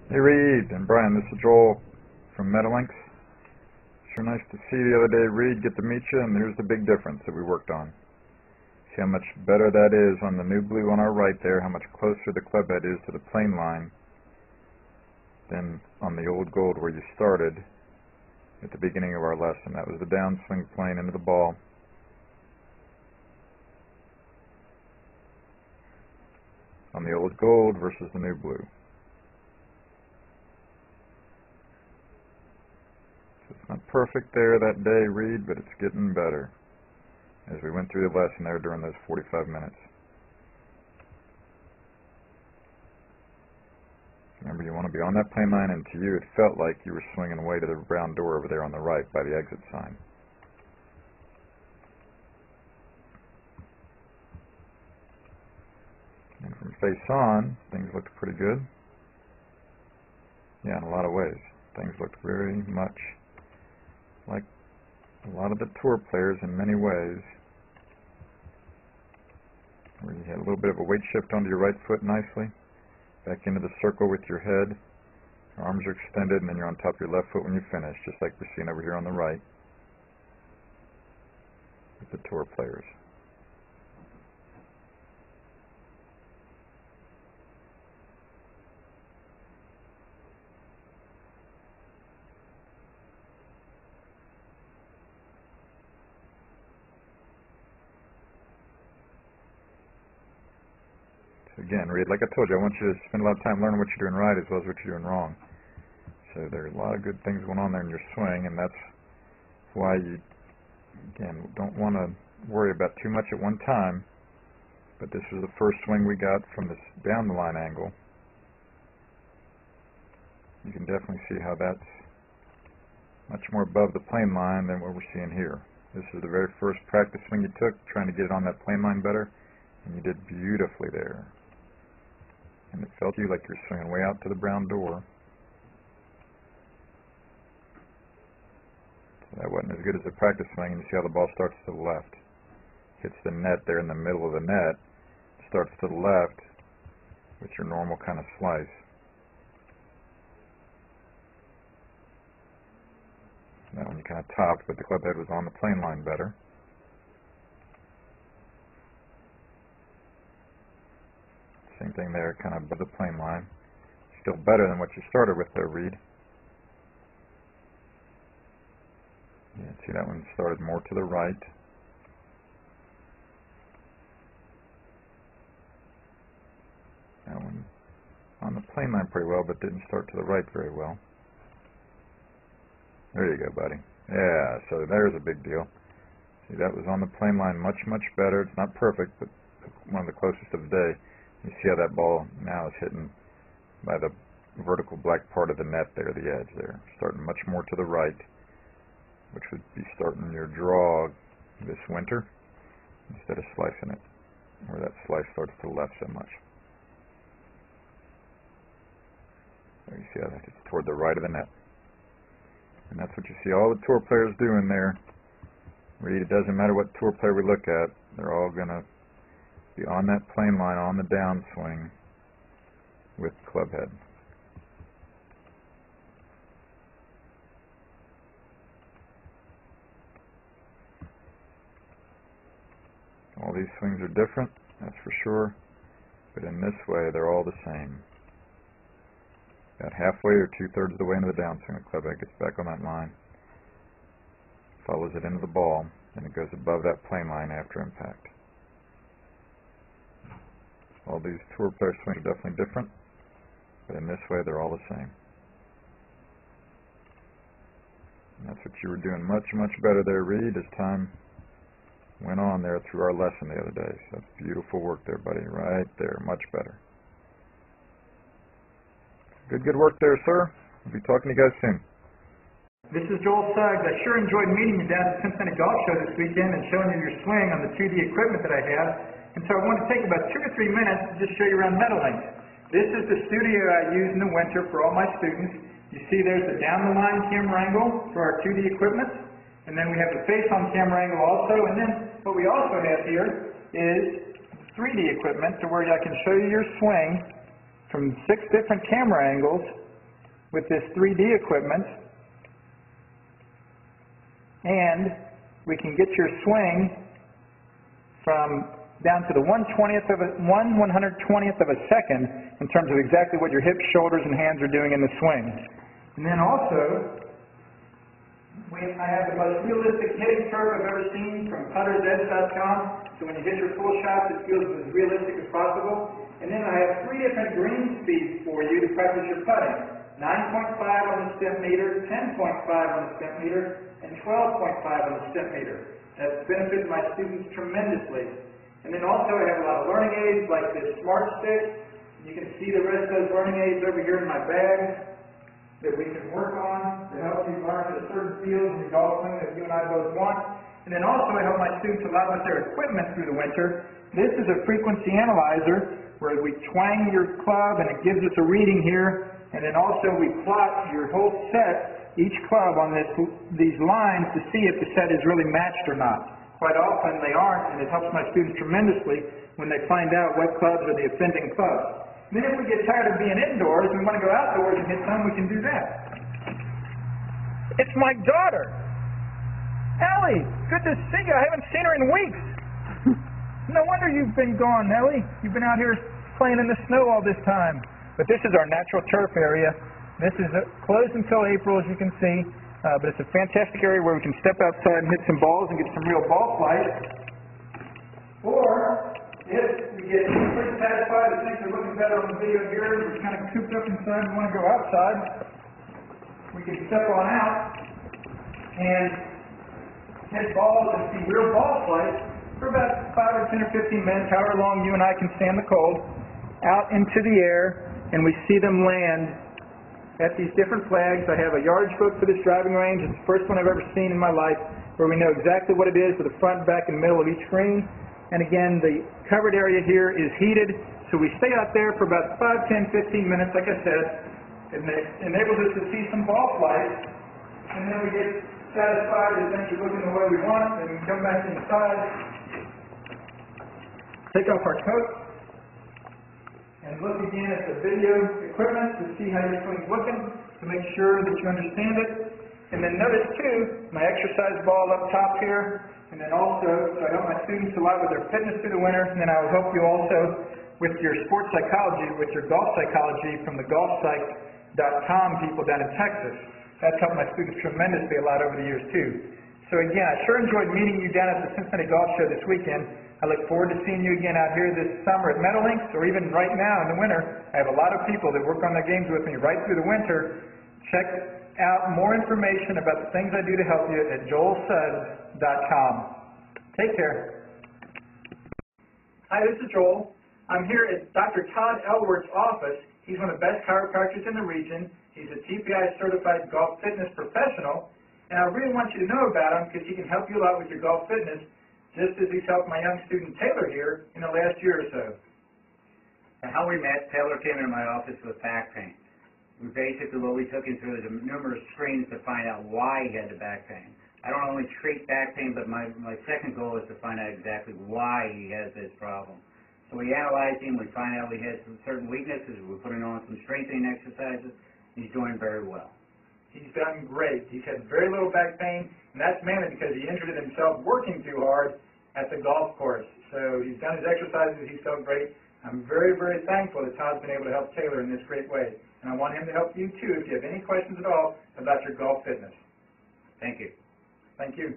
Hey Reed and Brian, this is Joel from Metalinks. Sure nice to see you the other day, Reed. Get to meet you, and here's the big difference that we worked on. See how much better that is on the new blue on our right there, how much closer the club head is to the plane line than on the old gold where you started at the beginning of our lesson. That was the downswing plane into the ball. On the old gold versus the new blue. It's not perfect there that day, Reed, but it's getting better as we went through the lesson there during those 45 minutes. Remember, you want to be on that plane line, and to you it felt like you were swinging away to the brown door over there on the right by the exit sign. And from face on, things looked pretty good. Yeah, in a lot of ways. Things looked very much like a lot of the tour players in many ways, where you had a little bit of a weight shift onto your right foot nicely, back into the circle with your head, your arms are extended, and then you're on top of your left foot when you finish, just like we're seeing over here on the right with the tour players. Again, Reed, like I told you, I want you to spend a lot of time learning what you're doing right as well as what you're doing wrong. So there's a lot of good things going on there in your swing, and that's why you, again, don't want to worry about too much at one time. But this was the first swing we got from this down the line angle. You can definitely see how that's much more above the plane line than what we're seeing here. This is the very first practice swing you took, trying to get it on that plane line better, and you did beautifully there. And it felt to you like you were swinging way out to the brown door. So that wasn't as good as the practice swing, and you see how the ball starts to the left. Hits the net there in the middle of the net, starts to the left with your normal kind of slice. That one you kind of topped, but the club head was on the plane line better. Same thing there, kind of above the plane line. Still better than what you started with there, Reed. Yeah, see that one started more to the right. That one on the plane line pretty well, but didn't start to the right very well. There you go, buddy. Yeah, so there's a big deal. See, that was on the plane line much, much better. It's not perfect, but one of the closest of the day. You see how that ball now is hitting by the vertical black part of the net there, the edge there. Starting much more to the right, which would be starting your draw this winter instead of slicing it, where that slice starts to the left so much. So you see how that hits toward the right of the net. And that's what you see all the tour players doing there. Reed, it doesn't matter what tour player we look at, they're all going to be on that plane line on the downswing with club head. All these swings are different, that's for sure, but in this way they're all the same. About halfway or 2/3 of the way into the downswing, the club head gets back on that line, follows it into the ball, and it goes above that plane line after impact. All these tour player swings are definitely different, but in this way they're all the same. And that's what you were doing much, much better there, Reed, as time went on there through our lesson the other day. So that's beautiful work there, buddy, right there, much better. Good work there, sir. We'll be talking to you guys soon. This is Joel Suggs. I sure enjoyed meeting you down at the Cincinnati Golf Show this weekend and showing you your swing on the 2D equipment that I have. And so I want to take about 2 or 3 minutes to just show you around Metalinks. This is the studio I use in the winter for all my students. You see there's the down-the-line camera angle for our 2D equipment. And then we have the face-on camera angle also. And then what we also have here is 3D equipment to where I can show you your swing from 6 different camera angles with this 3D equipment, and we can get your swing from down to the 1/120th of a second in terms of exactly what your hips, shoulders, and hands are doing in the swing. And then also, I have the most realistic hitting curve I've ever seen from puttersedge.com. So when you hit your full shot, it feels as realistic as possible. And then I have 3 different green speeds for you to practice your putting. 9.5 on the step meter, 10.5 on the step meter, and 12.5 on the step meter. That's benefited my students tremendously. And then also I have a lot of learning aids like this Smart Stick. You can see the rest of those learning aids over here in my bag that we can work on to help you learn the certain fields in your golf swing that you and I both want. And then also I help my students a lot with their equipment through the winter. This is a frequency analyzer where we twang your club and it gives us a reading here. And then also we plot your whole set, each club on these lines to see if the set is really matched or not. Quite often they aren't, and it helps my students tremendously when they find out what clubs are the offending clubs. Then if we get tired of being indoors and we want to go outdoors and hit some, we can do that. It's my daughter. Ellie, good to see you. I haven't seen her in weeks. No wonder you've been gone, Ellie. You've been out here playing in the snow all this time. But this is our natural turf area. This is closed until April, as you can see. But it's a fantastic area where we can step outside and hit some balls and get some real ball flight. Or if we get pretty satisfied and things are looking better on the video here, we're kind of cooped up inside and want to go outside, we can step on out and hit balls and see real ball flight for about 5 or 10 or 15 minutes, however long you and I can stand the cold, out into the air, and we see them land at these different flags. I have a yardage book for this driving range. It's the first one I've ever seen in my life where we know exactly what it is with the front, back, and middle of each green. And again, the covered area here is heated, so we stay out there for about 5, 10, 15 minutes, like I said. It enables us to see some ball flight, and then we get satisfied that things are looking the way we want, and we come back inside, take off our coat, and look again at the video equipment to see how your swing's looking, to make sure that you understand it. And then notice too, my exercise ball up top here, and then also, so I help my students a lot with their fitness through the winter, and then I will help you also with your sports psychology, with your golf psychology from the golfpsych.com people down in Texas. That's helped my students tremendously a lot over the years too. So again, I sure enjoyed meeting you down at the Cincinnati Golf Show this weekend. I look forward to seeing you again out here this summer at Meadowlinks, or even right now in the winter. I have a lot of people that work on their games with me right through the winter. Check out more information about the things I do to help you at joelsuggs.com. Take care. Hi, this is Joel. I'm here at Dr. Todd Elworth's office. He's one of the best chiropractors in the region. He's a TPI certified golf fitness professional, and I really want you to know about him because he can help you a lot with your golf fitness, just as he's helped my young student Taylor here in the last year or so. How we met, Taylor came into my office with back pain. What we took him through is numerous screens to find out why he had the back pain. I don't only treat back pain, but my second goal is to find out exactly why he has this problem. So we analyzed him, we find out he had some certain weaknesses, we put him on some strengthening exercises, and he's doing very well. He's done great. He's had very little back pain, and that's mainly because he injured himself working too hard at the golf course. So he's done his exercises, he's felt great. I'm very, very thankful that Todd's been able to help Taylor in this great way. And I want him to help you too if you have any questions at all about your golf fitness. Thank you. Thank you.